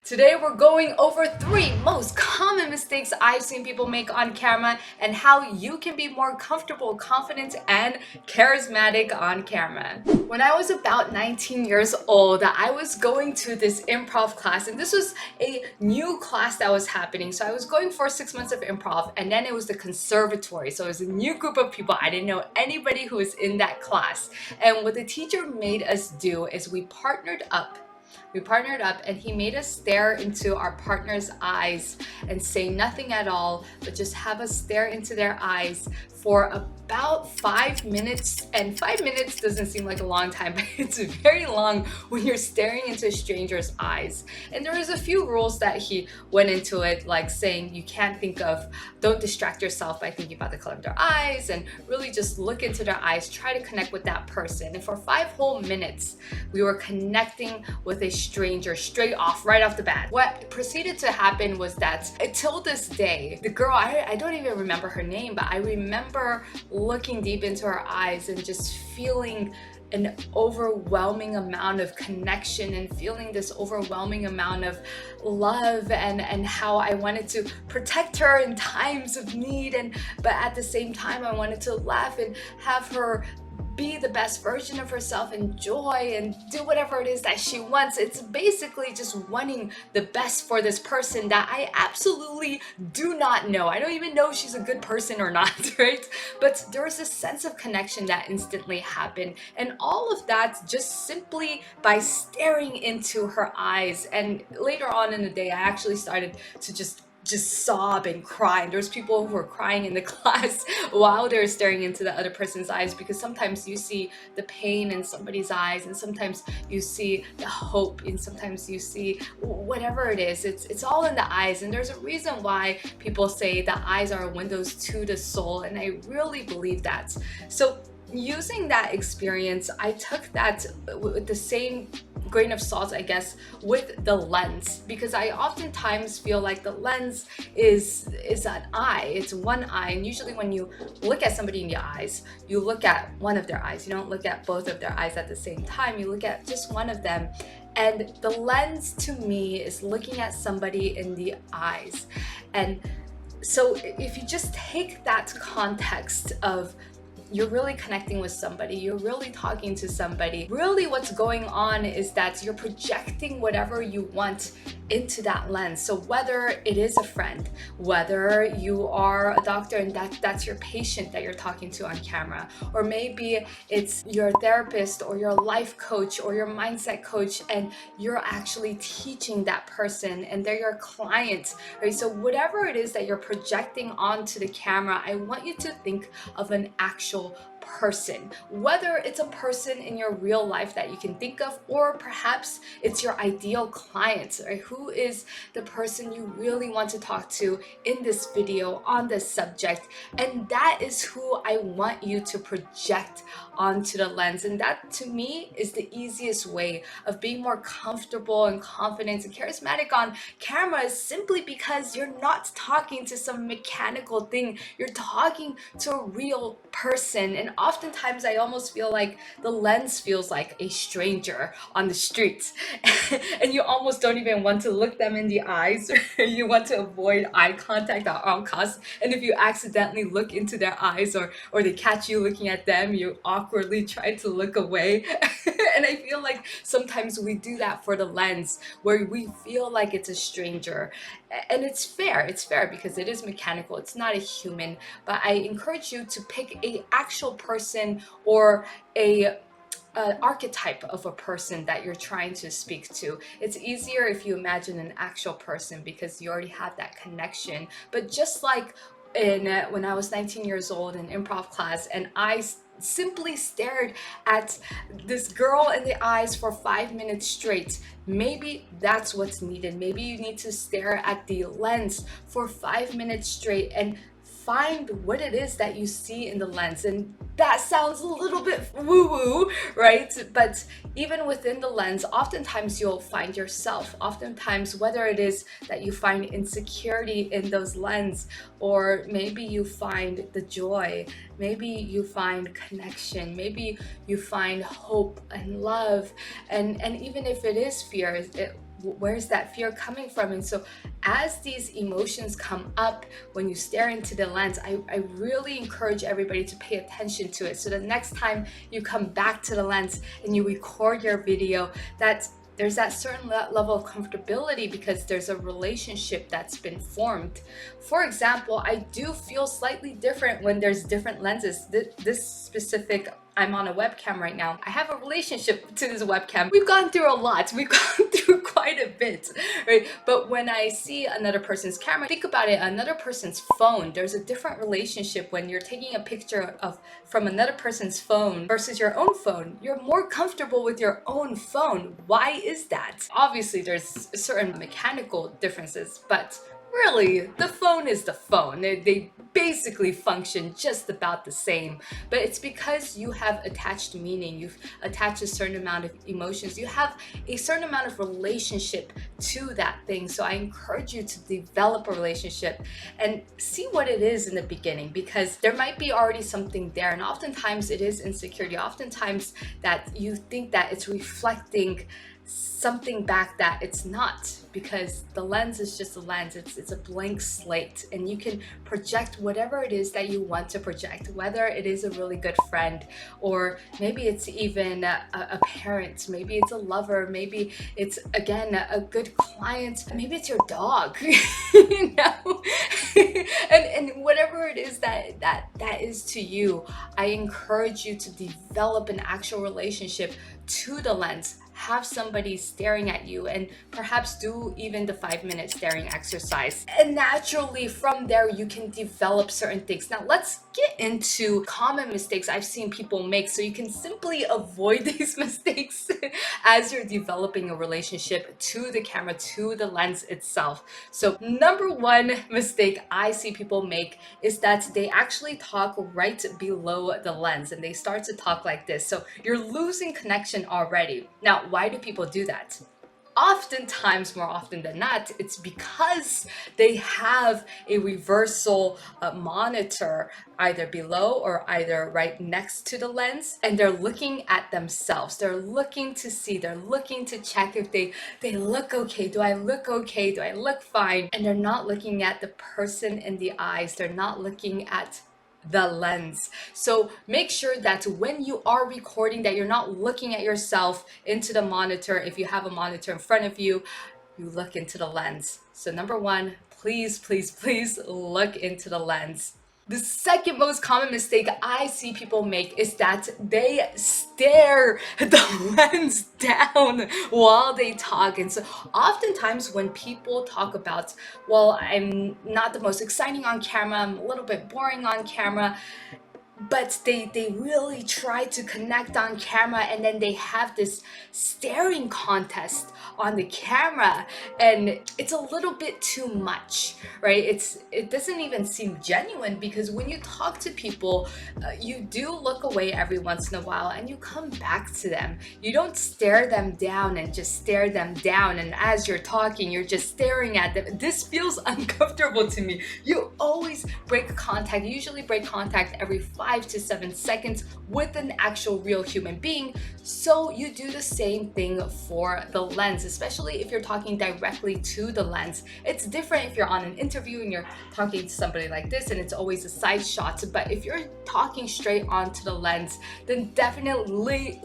Today we're going over 3 most common mistakes I've seen people make on camera and how you can be more comfortable, confident, and charismatic on camera. When I was about 19 years old, I was going to this improv class, and this was a new class that was happening. So I was going for 6 months of improv, and then it was the conservatory. So it was a new group of people. I didn't know anybody who was in that class. And what the teacher made us do is we partnered up and he made us stare into our partner's eyes and say nothing at all, but just have us stare into their eyes for about 5 minutes. And 5 minutes doesn't seem like a long time, but it's very long when you're staring into a stranger's eyes. And there was a few rules that he went into it, like saying don't distract yourself by thinking about the color of their eyes, and really just look into their eyes, try to connect with that person. And for 5 whole minutes, we were connecting with a stranger right off the bat. What proceeded to happen was that until this day, the girl, I don't even remember her name, but I remember looking deep into her eyes and just feeling an overwhelming amount of connection and feeling this overwhelming amount of love and how I wanted to protect her in times of need, but at the same time I wanted to laugh and have her be the best version of herself, enjoy and do whatever it is that she wants. It's basically just wanting the best for this person that I absolutely do not know. I don't even know if she's a good person or not, right? But there was this sense of connection that instantly happened, and all of that just simply by staring into her eyes. And later on in the day, I actually started to just sob and cry, and there's people who were crying in the class while they're staring into the other person's eyes, because sometimes you see the pain in somebody's eyes, and sometimes you see the hope, and sometimes you see whatever it is. It's all in the eyes, and there's a reason why people say the eyes are windows to the soul, and I really believe that. So using that experience, I took that with the same grain of salt, I guess, with the lens, because I oftentimes feel like the lens is an eye. It's one eye, and usually when you look at somebody in the eyes, you look at one of their eyes. You don't look at both of their eyes at the same time. You look at just one of them. And the lens to me is looking at somebody in the eyes. And so if you just take that context of you're really connecting with somebody, you're really talking to somebody, really what's going on is that you're projecting whatever you want into that lens. So whether it is a friend, whether you are a doctor and that's your patient that you're talking to on camera, or maybe it's your therapist or your life coach or your mindset coach, and you're actually teaching that person and they're your client, right? So whatever it is that you're projecting onto the camera, I want you to think of an actual person, whether it's a person in your real life that you can think of, or perhaps it's your ideal client, right? Who is the person you really want to talk to in this video on this subject? And that is who I want you to project onto the lens. And that to me is the easiest way of being more comfortable and confident and charismatic on camera, is simply because you're not talking to some mechanical thing. You're talking to a real person. And oftentimes I almost feel like the lens feels like a stranger on the streets and you almost don't even want to look them in the eyes. You want to avoid eye contact at all costs, and if you accidentally look into their eyes or they catch you looking at them, you awkwardly try to look away. And I feel like sometimes we do that for the lens, where we feel like it's a stranger. And it's fair because it is mechanical, it's not a human. But I encourage you to pick a actual person or a archetype of a person that you're trying to speak to. It's easier if you imagine an actual person because you already have that connection. But just like when I was 19 years old in improv class, and I simply stared at this girl in the eyes for 5 minutes straight, maybe that's what's needed. Maybe you need to stare at the lens for 5 minutes straight and find what it is that you see in the lens. And that sounds a little bit woo-woo, right? But even within the lens, oftentimes you'll find yourself. Oftentimes, whether it is that you find insecurity in those lens, or maybe you find the joy, maybe you find connection, maybe you find hope and love, and even if it is fear, where's that fear coming from? And so as these emotions come up when you stare into the lens, I really encourage everybody to pay attention to it. So the next time you come back to the lens and you record your video, there's that certain level of comfortability because there's a relationship that's been formed. For example, I do feel slightly different when there's different lenses. This specific, I'm on a webcam right now. I have a relationship to this webcam. We've gone through a lot. We've gone through quite a bit, right? But when I see another person's camera, think about it, another person's phone, there's a different relationship when you're taking a picture from another person's phone versus your own phone. You're more comfortable with your own phone. Why is that? Obviously, there's certain mechanical differences, but really, the phone is the phone. They basically function just about the same, but it's because you have attached meaning, you've attached a certain amount of emotions, you have a certain amount of relationship to that thing. So I encourage you to develop a relationship and see what it is in the beginning, because there might be already something there, and oftentimes it is insecurity. Oftentimes that you think that it's reflecting something back that it's not, because the lens is just a lens. It's a blank slate, and you can project whatever it is that you want to project, whether it is a really good friend, or maybe it's even a parent, maybe it's a lover, maybe it's again a good client, maybe it's your dog. You know. And whatever it is that is to you, I encourage you to develop an actual relationship to the lens. Have somebody staring at you, and perhaps do even the 5-minute staring exercise. And naturally from there, you can develop certain things. Now let's get into common mistakes I've seen people make so you can simply avoid these mistakes as you're developing a relationship to the camera, to the lens itself. So number one mistake I see people make is that they actually talk right below the lens, and they start to talk like this. So you're losing connection already. Now, why do people do that? Oftentimes, more often than not, it's because they have a reversal monitor either below or either right next to the lens, and they're looking at themselves. They're looking to see, they're looking to check if they look okay. Do I look okay? Do I look fine? And they're not looking at the person in the eyes. They're not looking at the lens. So make sure that when you are recording, that you're not looking at yourself into the monitor. If you have a monitor in front of you, you look into the lens. So number one, please, please, please look into the lens. The second most common mistake I see people make is that they stare the lens down while they talk. And so oftentimes when people talk about, well, I'm not the most exciting on camera, I'm a little bit boring on camera, but they really try to connect on camera, and then they have this staring contest on the camera, and it's a little bit too much, right? It doesn't even seem genuine, because when you talk to people, you do look away every once in a while and you come back to them. You don't stare them down and just stare them down, and as you're talking you're just staring at them. This feels uncomfortable to me. You always break contact. You usually break contact every 5 to 7 seconds with an actual real human being. So you do the same thing for the lens, especially if you're talking directly to the lens. It's different if you're on an interview and you're talking to somebody like this and it's always a side shot. But if you're talking straight onto the lens, then definitely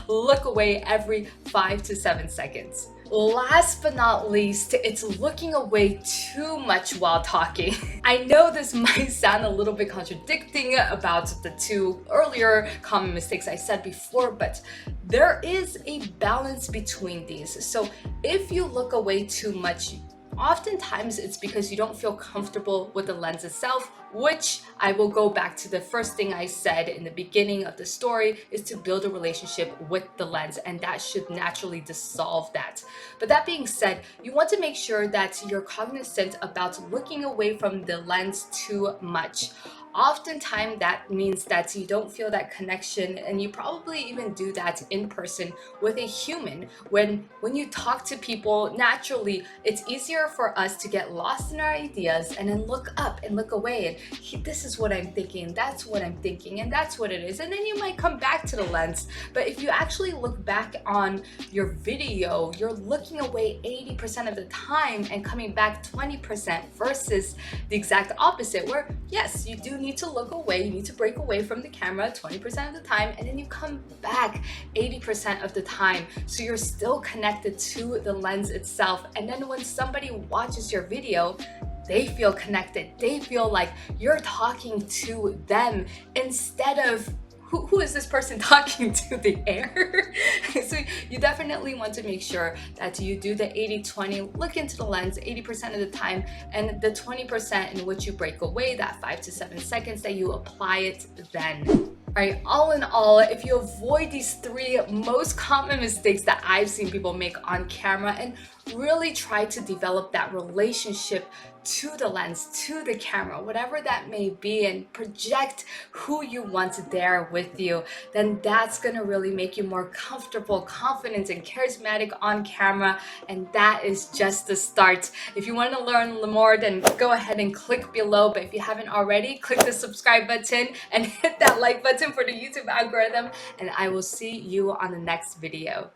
look away every 5 to 7 seconds. Last but not least, it's looking away too much while talking. I know this might sound a little bit contradicting about the two earlier common mistakes I said before, but there is a balance between these. So if you look away too much, oftentimes it's because you don't feel comfortable with the lens itself, which I will go back to the first thing I said in the beginning of the story, is to build a relationship with the lens, and that should naturally dissolve that. But that being said, you want to make sure that you're cognizant about looking away from the lens too much. Oftentimes that means that you don't feel that connection, and you probably even do that in person with a human. When you talk to people naturally, it's easier for us to get lost in our ideas and then look up and look away and this is what I'm thinking, that's what I'm thinking, and that's what it is, and then you might come back to the lens. But if you actually look back on your video, you're looking away 80% of the time and coming back 20%, versus the exact opposite, where yes, you do need to look away, you need to break away from the camera 20% of the time, and then you come back 80% of the time. So you're still connected to the lens itself. And then when somebody watches your video, they feel connected. They feel like you're talking to them instead of who is this person talking to, the air? So you definitely want to make sure that you do the 80-20, look into the lens 80% of the time, and the 20% in which you break away, that 5 to 7 seconds, that you apply it then. Alright, all in all, if you avoid these 3 most common mistakes that I've seen people make on camera and really try to develop that relationship to the lens, to the camera, whatever that may be, and project who you want there with you, then that's gonna really make you more comfortable, confident, and charismatic on camera. And that is just the start. If you want to learn more, then go ahead and click below. But if you haven't already, click the subscribe button and hit that like button for the YouTube algorithm. And I will see you on the next video.